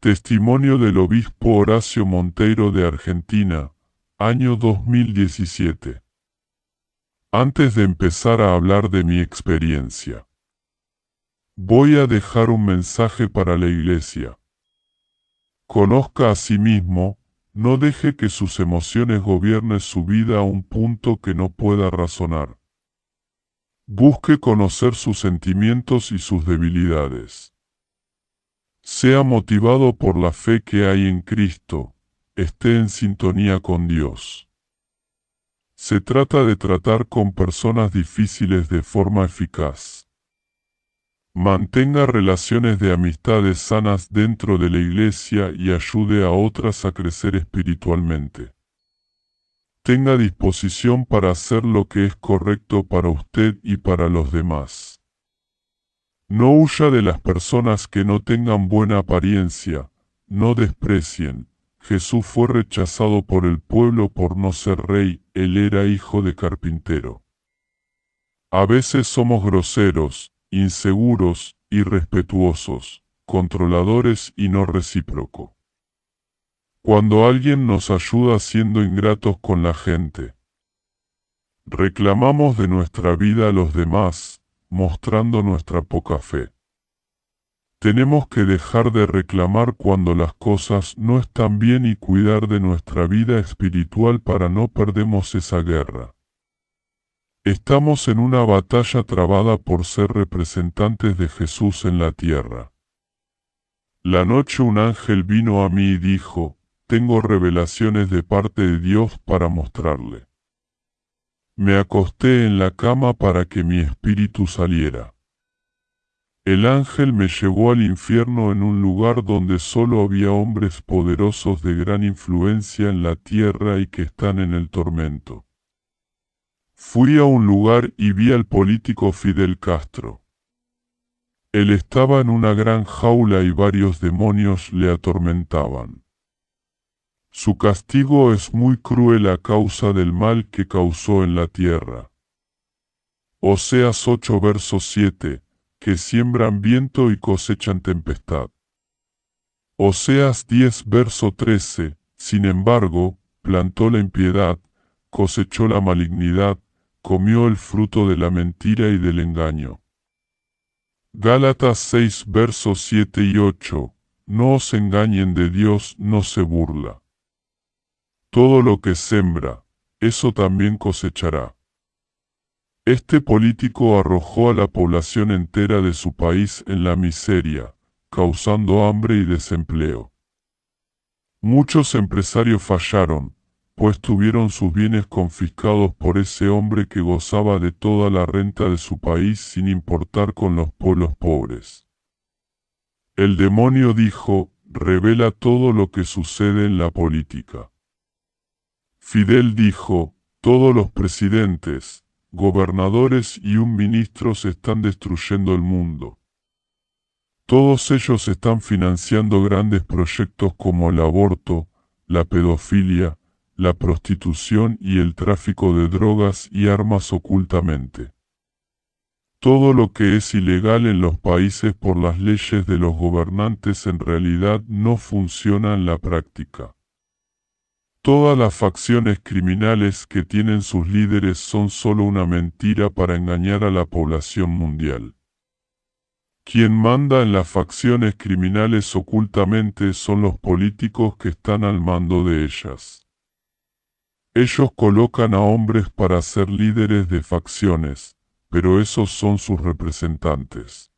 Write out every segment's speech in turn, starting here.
Testimonio del obispo Horacio Monteiro de Argentina, año 2017. Antes de empezar a hablar de mi experiencia, voy a dejar un mensaje para la Iglesia. Conozca a sí mismo, no deje que sus emociones gobiernen su vida a un punto que no pueda razonar. Busque conocer sus sentimientos y sus debilidades. Sea motivado por la fe que hay en Cristo, esté en sintonía con Dios. Se trata de tratar con personas difíciles de forma eficaz. Mantenga relaciones de amistades sanas dentro de la Iglesia y ayude a otras a crecer espiritualmente. Tenga disposición para hacer lo que es correcto para usted y para los demás. No huya de las personas que no tengan buena apariencia, no desprecien. Jesús fue rechazado por el pueblo por no ser rey, él era hijo de carpintero. A veces somos groseros, inseguros, irrespetuosos, controladores y no recíprocos. Cuando alguien nos ayuda siendo ingratos con la gente, reclamamos de nuestra vida a los demás, mostrando nuestra poca fe. Tenemos que dejar de reclamar cuando las cosas no están bien y cuidar de nuestra vida espiritual para no perdemos esa guerra. Estamos en una batalla trabada por ser representantes de Jesús en la tierra. La noche un ángel vino a mí y dijo, tengo revelaciones de parte de Dios para mostrarle. Me acosté en la cama para que mi espíritu saliera. El ángel me llevó al infierno en un lugar donde solo había hombres poderosos de gran influencia en la tierra y que están en el tormento. Fui a un lugar y vi al político Fidel Castro. Él estaba en una gran jaula y varios demonios le atormentaban. Su castigo es muy cruel a causa del mal que causó en la tierra. Oseas 8 verso 7. Que siembran viento y cosechan tempestad. Oseas 10 verso 13, sin embargo, plantó la impiedad, cosechó la malignidad, comió el fruto de la mentira y del engaño. Gálatas 6 versos 7 y 8, no os engañen de Dios, no se burla. Todo lo que sembra, eso también cosechará. Este político arrojó a la población entera de su país en la miseria, causando hambre y desempleo. Muchos empresarios fallaron, pues tuvieron sus bienes confiscados por ese hombre que gozaba de toda la renta de su país sin importar con los pueblos pobres. El demonio dijo, revela todo lo que sucede en la política. Fidel dijo, todos los presidentes, gobernadores y un ministros están destruyendo el mundo. Todos ellos están financiando grandes proyectos como el aborto, la pedofilia, la prostitución y el tráfico de drogas y armas ocultamente. Todo lo que es ilegal en los países por las leyes de los gobernantes en realidad no funciona en la práctica. Todas las facciones criminales que tienen sus líderes son solo una mentira para engañar a la población mundial. Quien manda en las facciones criminales ocultamente son los políticos que están al mando de ellas. Ellos colocan a hombres para ser líderes de facciones, pero esos son sus representantes.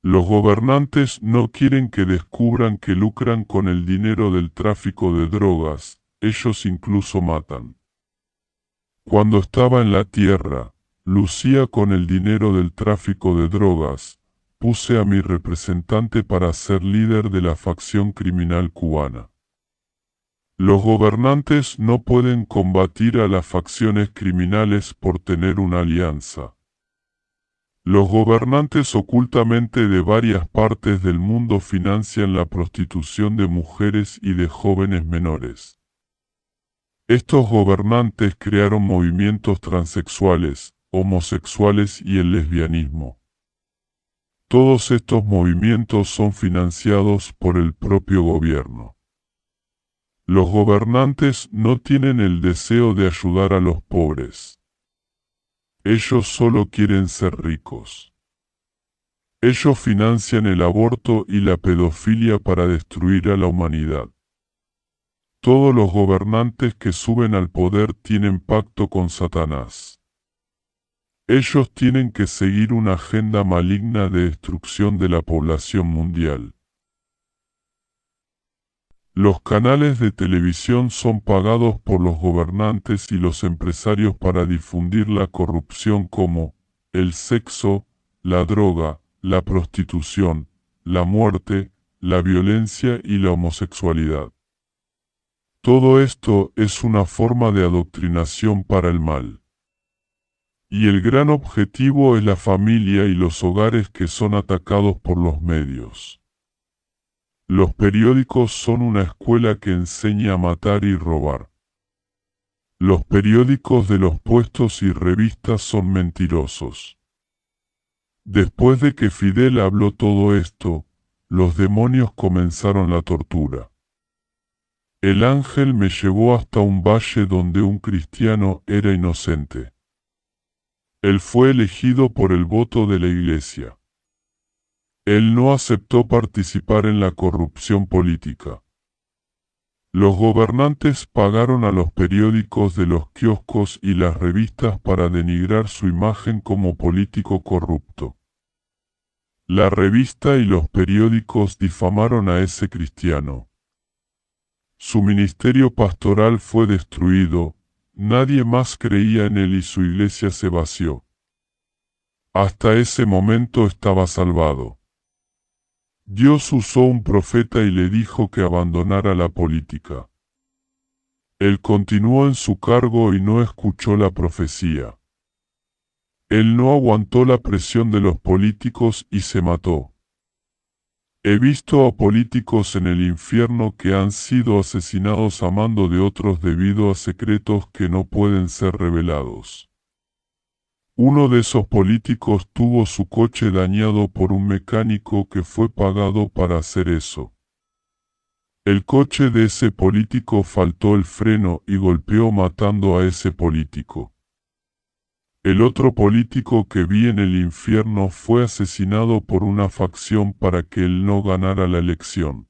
Los gobernantes no quieren que descubran que lucran con el dinero del tráfico de drogas, ellos incluso matan. Cuando estaba en la tierra, lucía con el dinero del tráfico de drogas, puse a mi representante para ser líder de la facción criminal cubana. Los gobernantes no pueden combatir a las facciones criminales por tener una alianza. Los gobernantes ocultamente de varias partes del mundo financian la prostitución de mujeres y de jóvenes menores. Estos gobernantes crearon movimientos transexuales, homosexuales y el lesbianismo. Todos estos movimientos son financiados por el propio gobierno. Los gobernantes no tienen el deseo de ayudar a los pobres. Ellos solo quieren ser ricos. Ellos financian el aborto y la pedofilia para destruir a la humanidad. Todos los gobernantes que suben al poder tienen pacto con Satanás. Ellos tienen que seguir una agenda maligna de destrucción de la población mundial. Los canales de televisión son pagados por los gobernantes y los empresarios para difundir la corrupción como el sexo, la droga, la prostitución, la muerte, la violencia y la homosexualidad. Todo esto es una forma de adoctrinación para el mal. Y el gran objetivo es la familia y los hogares que son atacados por los medios. Los periódicos son una escuela que enseña a matar y robar. Los periódicos de los puestos y revistas son mentirosos. Después de que Fidel habló todo esto, los demonios comenzaron la tortura. El ángel me llevó hasta un valle donde un cristiano era inocente. Él fue elegido por el voto de la iglesia. Él no aceptó participar en la corrupción política. Los gobernantes pagaron a los periódicos de los kioscos y las revistas para denigrar su imagen como político corrupto. La revista y los periódicos difamaron a ese cristiano. Su ministerio pastoral fue destruido, nadie más creía en él y su iglesia se vació. Hasta ese momento estaba salvado. Dios usó un profeta y le dijo que abandonara la política. Él continuó en su cargo y no escuchó la profecía. Él no aguantó la presión de los políticos y se mató. He visto a políticos en el infierno que han sido asesinados a mando de otros debido a secretos que no pueden ser revelados. Uno de esos políticos tuvo su coche dañado por un mecánico que fue pagado para hacer eso. El coche de ese político faltó el freno y golpeó matando a ese político. El otro político que vi en el infierno fue asesinado por una facción para que él no ganara la elección.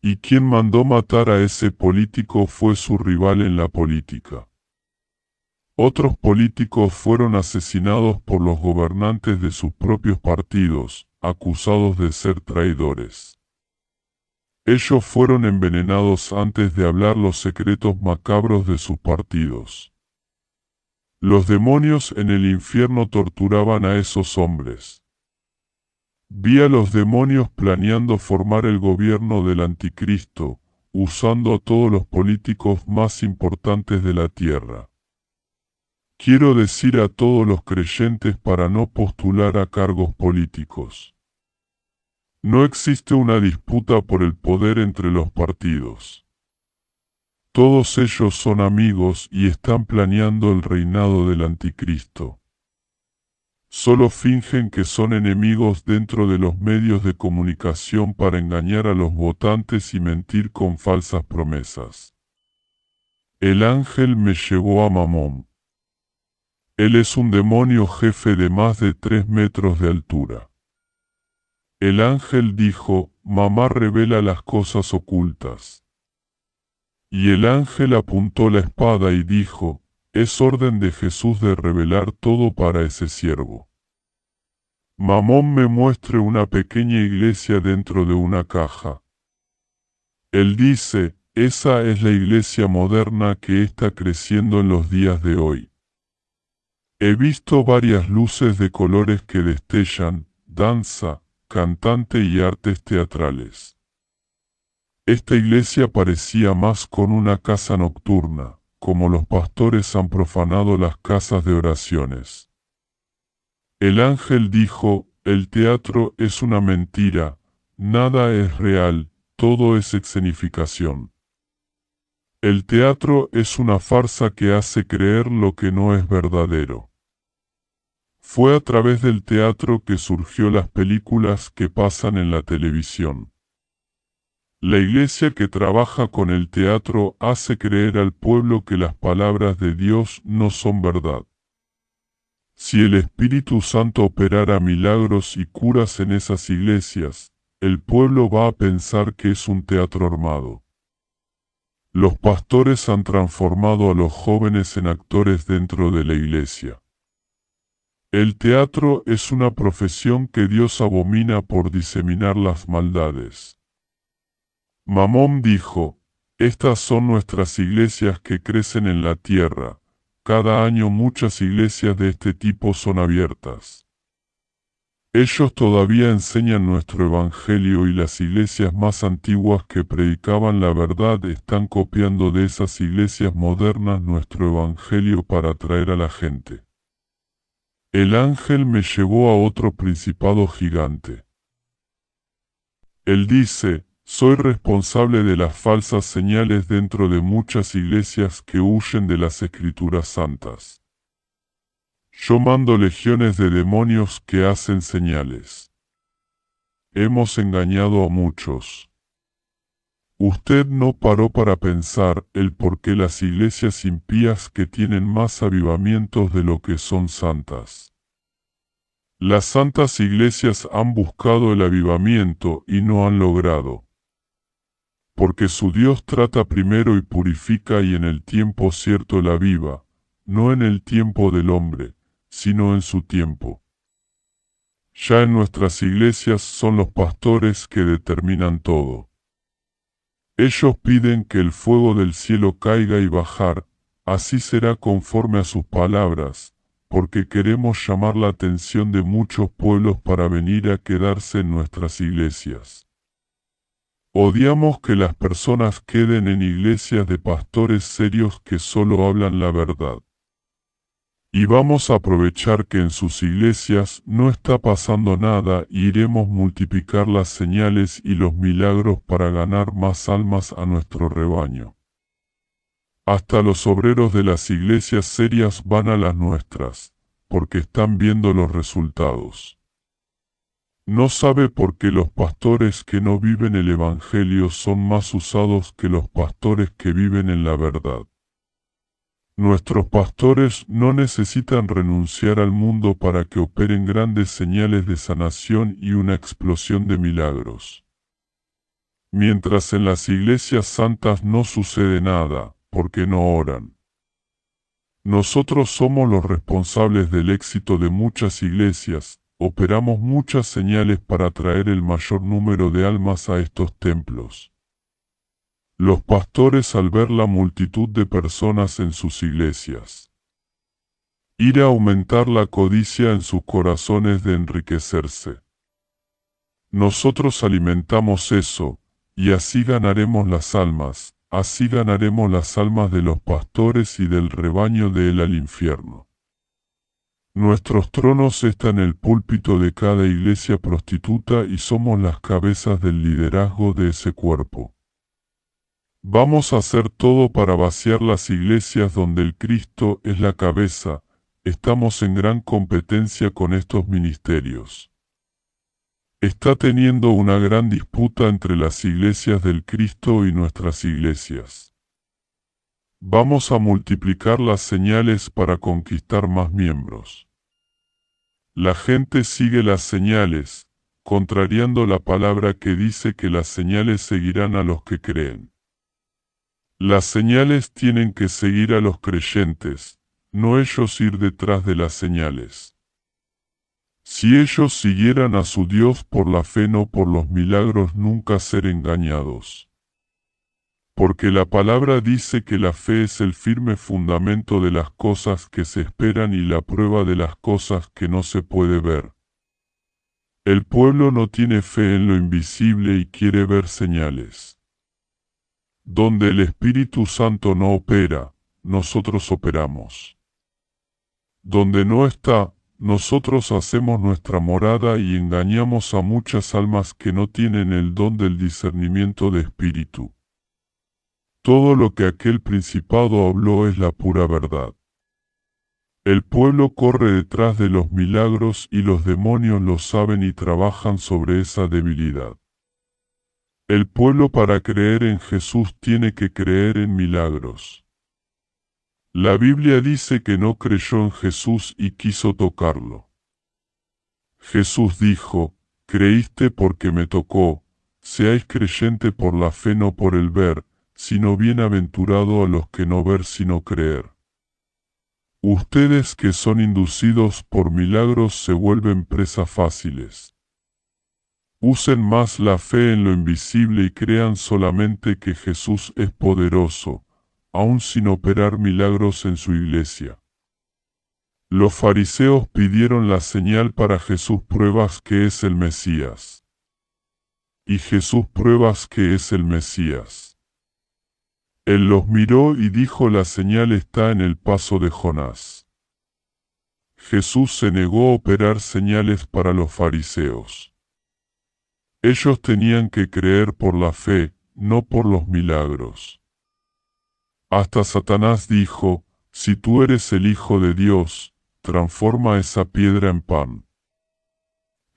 Y quien mandó matar a ese político fue su rival en la política. Otros políticos fueron asesinados por los gobernantes de sus propios partidos, acusados de ser traidores. Ellos fueron envenenados antes de hablar los secretos macabros de sus partidos. Los demonios en el infierno torturaban a esos hombres. Vi a los demonios planeando formar el gobierno del anticristo, usando a todos los políticos más importantes de la tierra. Quiero decir a todos los creyentes para no postular a cargos políticos. No existe una disputa por el poder entre los partidos. Todos ellos son amigos y están planeando el reinado del anticristo. Solo fingen que son enemigos dentro de los medios de comunicación para engañar a los votantes y mentir con falsas promesas. El ángel me llevó a Mamón. Él es un demonio jefe de más de 3 metros de altura. El ángel dijo, mamá revela las cosas ocultas. Y el ángel apuntó la espada y dijo, es orden de Jesús de revelar todo para ese siervo. Mamón me muestre una pequeña iglesia dentro de una caja. Él dice, esa es la iglesia moderna que está creciendo en los días de hoy. He visto varias luces de colores que destellan, danza, cantante y artes teatrales. Esta iglesia parecía más con una casa nocturna, como los pastores han profanado las casas de oraciones. El ángel dijo, el teatro es una mentira, nada es real, todo es escenificación. El teatro es una farsa que hace creer lo que no es verdadero. Fue a través del teatro que surgió las películas que pasan en la televisión. La iglesia que trabaja con el teatro hace creer al pueblo que las palabras de Dios no son verdad. Si el Espíritu Santo operara milagros y curas en esas iglesias, el pueblo va a pensar que es un teatro armado. Los pastores han transformado a los jóvenes en actores dentro de la iglesia. El teatro es una profesión que Dios abomina por diseminar las maldades. Mamón dijo, estas son nuestras iglesias que crecen en la tierra. Cada año muchas iglesias de este tipo son abiertas. Ellos todavía enseñan nuestro evangelio y las iglesias más antiguas que predicaban la verdad están copiando de esas iglesias modernas nuestro evangelio para atraer a la gente. El ángel me llevó a otro principado gigante. Él dice, soy responsable de las falsas señales dentro de muchas iglesias que huyen de las escrituras santas. Yo mando legiones de demonios que hacen señales. Hemos engañado a muchos. Usted no paró para pensar el por qué las iglesias impías que tienen más avivamientos de lo que son santas. Las santas iglesias han buscado el avivamiento y no han logrado. Porque su Dios trata primero y purifica y en el tiempo cierto la aviva, no en el tiempo del hombre, sino en su tiempo. Ya en nuestras iglesias son los pastores que determinan todo. Ellos piden que el fuego del cielo caiga y bajar, así será conforme a sus palabras, porque queremos llamar la atención de muchos pueblos para venir a quedarse en nuestras iglesias. Odiamos que las personas queden en iglesias de pastores serios que solo hablan la verdad. Y vamos a aprovechar que en sus iglesias no está pasando nada y iremos multiplicar las señales y los milagros para ganar más almas a nuestro rebaño. Hasta los obreros de las iglesias serias van a las nuestras, porque están viendo los resultados. No sabe por qué los pastores que no viven el evangelio son más usados que los pastores que viven en la verdad. Nuestros pastores no necesitan renunciar al mundo para que operen grandes señales de sanación y una explosión de milagros. Mientras en las iglesias santas no sucede nada, porque no oran. Nosotros somos los responsables del éxito de muchas iglesias, operamos muchas señales para atraer el mayor número de almas a estos templos. Los pastores al ver la multitud de personas en sus iglesias. Ir a aumentar la codicia en sus corazones de enriquecerse. Nosotros alimentamos eso, y así ganaremos las almas, así ganaremos las almas de los pastores y del rebaño de él al infierno. Nuestros tronos están en el púlpito de cada iglesia prostituta y somos las cabezas del liderazgo de ese cuerpo. Vamos a hacer todo para vaciar las iglesias donde el Cristo es la cabeza. Estamos en gran competencia con estos ministerios. Está teniendo una gran disputa entre las iglesias del Cristo y nuestras iglesias. Vamos a multiplicar las señales para conquistar más miembros. La gente sigue las señales, contrariando la palabra que dice que las señales seguirán a los que creen. Las señales tienen que seguir a los creyentes, no ellos ir detrás de las señales. Si ellos siguieran a su Dios por la fe, no por los milagros, nunca ser engañados. Porque la palabra dice que la fe es el firme fundamento de las cosas que se esperan y la prueba de las cosas que no se puede ver. El pueblo no tiene fe en lo invisible y quiere ver señales. Donde el Espíritu Santo no opera, nosotros operamos. Donde no está, nosotros hacemos nuestra morada y engañamos a muchas almas que no tienen el don del discernimiento de espíritu. Todo lo que aquel principado habló es la pura verdad. El pueblo corre detrás de los milagros y los demonios lo saben y trabajan sobre esa debilidad. El pueblo para creer en Jesús tiene que creer en milagros. La Biblia dice que no creyó en Jesús y quiso tocarlo. Jesús dijo, creíste porque me tocó, seáis creyente por la fe no por el ver, sino bienaventurado a los que no ver sino creer. Ustedes que son inducidos por milagros se vuelven presas fáciles. Usen más la fe en lo invisible y crean solamente que Jesús es poderoso, aun sin operar milagros en su iglesia. Los fariseos pidieron la señal para Jesús pruebas que es el Mesías. Y Jesús pruebas que es el Mesías. Él los miró y dijo la señal está en el paso de Jonás. Jesús se negó a operar señales para los fariseos. Ellos tenían que creer por la fe, no por los milagros. Hasta Satanás dijo, si tú eres el Hijo de Dios, transforma esa piedra en pan.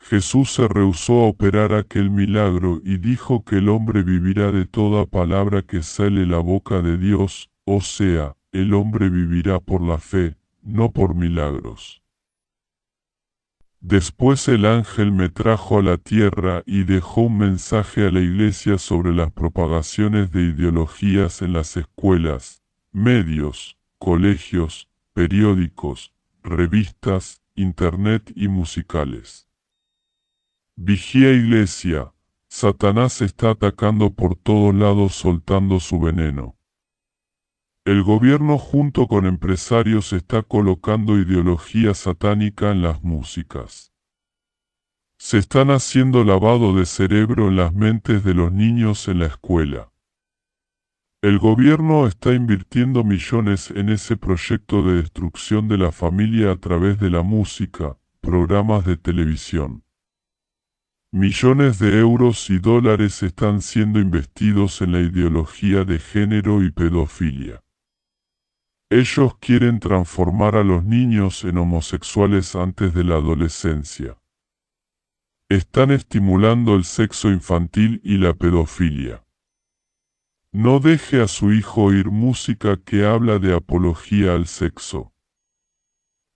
Jesús se rehusó a operar aquel milagro y dijo que el hombre vivirá de toda palabra que sale la boca de Dios, o sea, el hombre vivirá por la fe, no por milagros. Después el ángel me trajo a la tierra y dejó un mensaje a la iglesia sobre las propagaciones de ideologías en las escuelas, medios, colegios, periódicos, revistas, internet y musicales. Vigía iglesia, Satanás está atacando por todos lados soltando su veneno. El gobierno junto con empresarios está colocando ideología satánica en las músicas. Se están haciendo lavado de cerebro en las mentes de los niños en la escuela. El gobierno está invirtiendo millones en ese proyecto de destrucción de la familia a través de la música, programas de televisión. Millones de euros y dólares están siendo investidos en la ideología de género y pedofilia. Ellos quieren transformar a los niños en homosexuales antes de la adolescencia. Están estimulando el sexo infantil y la pedofilia. No deje a su hijo oír música que habla de apología al sexo.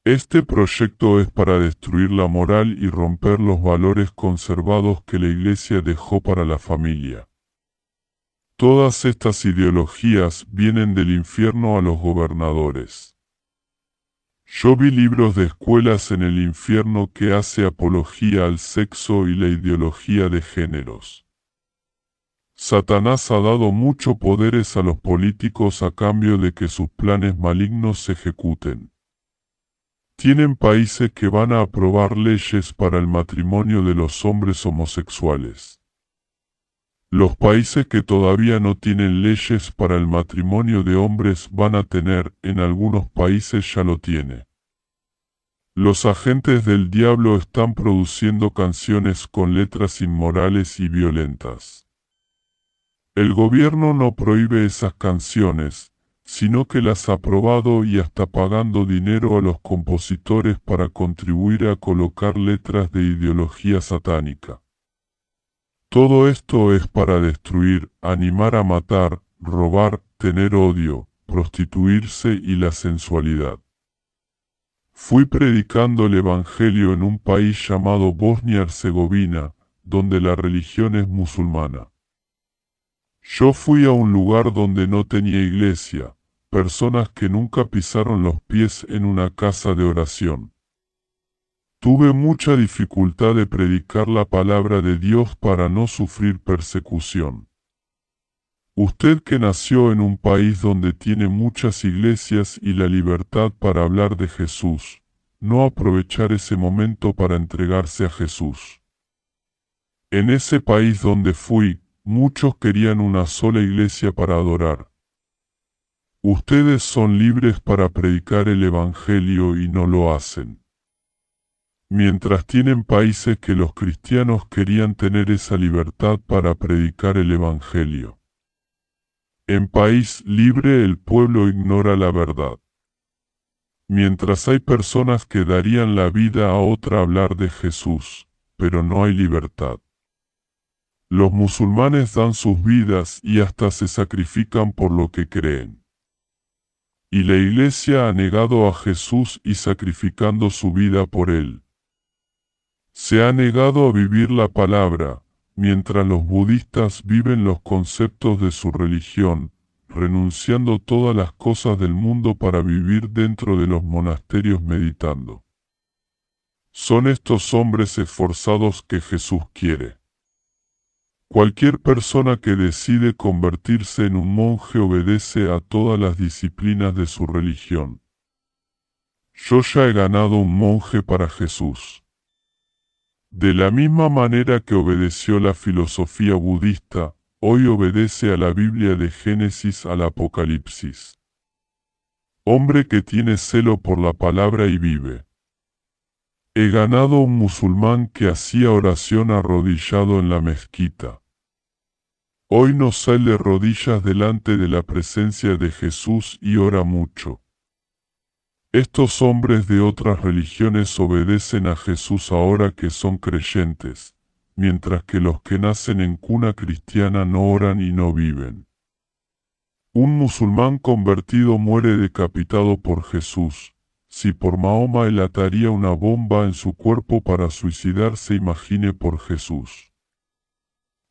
Este proyecto es para destruir la moral y romper los valores conservados que la Iglesia dejó para la familia. Todas estas ideologías vienen del infierno a los gobernadores. Yo vi libros de escuelas en el infierno que hace apología al sexo y la ideología de géneros. Satanás ha dado muchos poderes a los políticos a cambio de que sus planes malignos se ejecuten. Tienen países que van a aprobar leyes para el matrimonio de los hombres homosexuales. Los países que todavía no tienen leyes para el matrimonio de hombres van a tener, en algunos países ya lo tiene. Los agentes del diablo están produciendo canciones con letras inmorales y violentas. El gobierno no prohíbe esas canciones, sino que las ha aprobado y está pagando dinero a los compositores para contribuir a colocar letras de ideología satánica. Todo esto es para destruir, animar a matar, robar, tener odio, prostituirse y la sensualidad. Fui predicando el Evangelio en un país llamado Bosnia-Herzegovina, donde la religión es musulmana. Yo fui a un lugar donde no tenía iglesia, personas que nunca pisaron los pies en una casa de oración. Tuve mucha dificultad de predicar la palabra de Dios para no sufrir persecución. Usted que nació en un país donde tiene muchas iglesias y la libertad para hablar de Jesús, no aprovechar ese momento para entregarse a Jesús. En ese país donde fui, muchos querían una sola iglesia para adorar. Ustedes son libres para predicar el Evangelio y no lo hacen. Mientras tienen países que los cristianos querían tener esa libertad para predicar el Evangelio. En país libre el pueblo ignora la verdad. Mientras hay personas que darían la vida a otra hablar de Jesús, pero no hay libertad. Los musulmanes dan sus vidas y hasta se sacrifican por lo que creen. Y la Iglesia ha negado a Jesús y sacrificando su vida por él. Se ha negado a vivir la palabra, mientras los budistas viven los conceptos de su religión, renunciando todas las cosas del mundo para vivir dentro de los monasterios meditando. Son estos hombres esforzados que Jesús quiere. Cualquier persona que decide convertirse en un monje obedece a todas las disciplinas de su religión. Yo ya he ganado un monje para Jesús. De la misma manera que obedeció la filosofía budista, hoy obedece a la Biblia de Génesis al Apocalipsis. Hombre que tiene celo por la palabra y vive. He ganado un musulmán que hacía oración arrodillado en la mezquita. Hoy no sale de rodillas delante de la presencia de Jesús y ora mucho. Estos hombres de otras religiones obedecen a Jesús ahora que son creyentes, mientras que los que nacen en cuna cristiana no oran y no viven. Un musulmán convertido muere decapitado por Jesús. Si por Mahoma él ataría una bomba en su cuerpo para suicidarse, imagine por Jesús.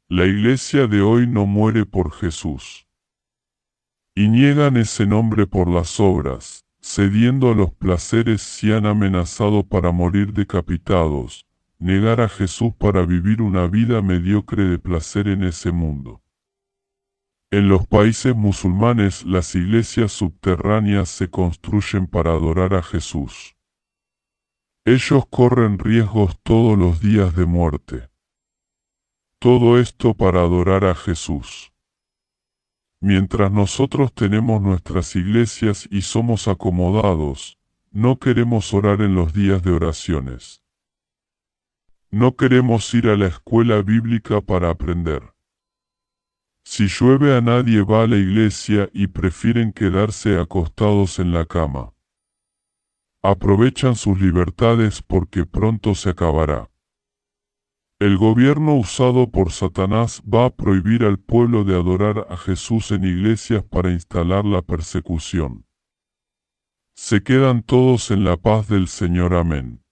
La iglesia de hoy no muere por Jesús. Y niegan ese nombre por las obras, cediendo a los placeres si han amenazado para morir decapitados, negar a Jesús para vivir una vida mediocre de placer en ese mundo. En los países musulmanes las iglesias subterráneas se construyen para adorar a Jesús. Ellos corren riesgos todos los días de muerte. Todo esto para adorar a Jesús. Mientras nosotros tenemos nuestras iglesias y somos acomodados, no queremos orar en los días de oraciones. No queremos ir a la escuela bíblica para aprender. Si llueve a nadie va a la iglesia y prefieren quedarse acostados en la cama. Aprovechan sus libertades porque pronto se acabará. El gobierno usado por Satanás va a prohibir al pueblo de adorar a Jesús en iglesias para instalar la persecución. Se quedan todos en la paz del Señor. Amén.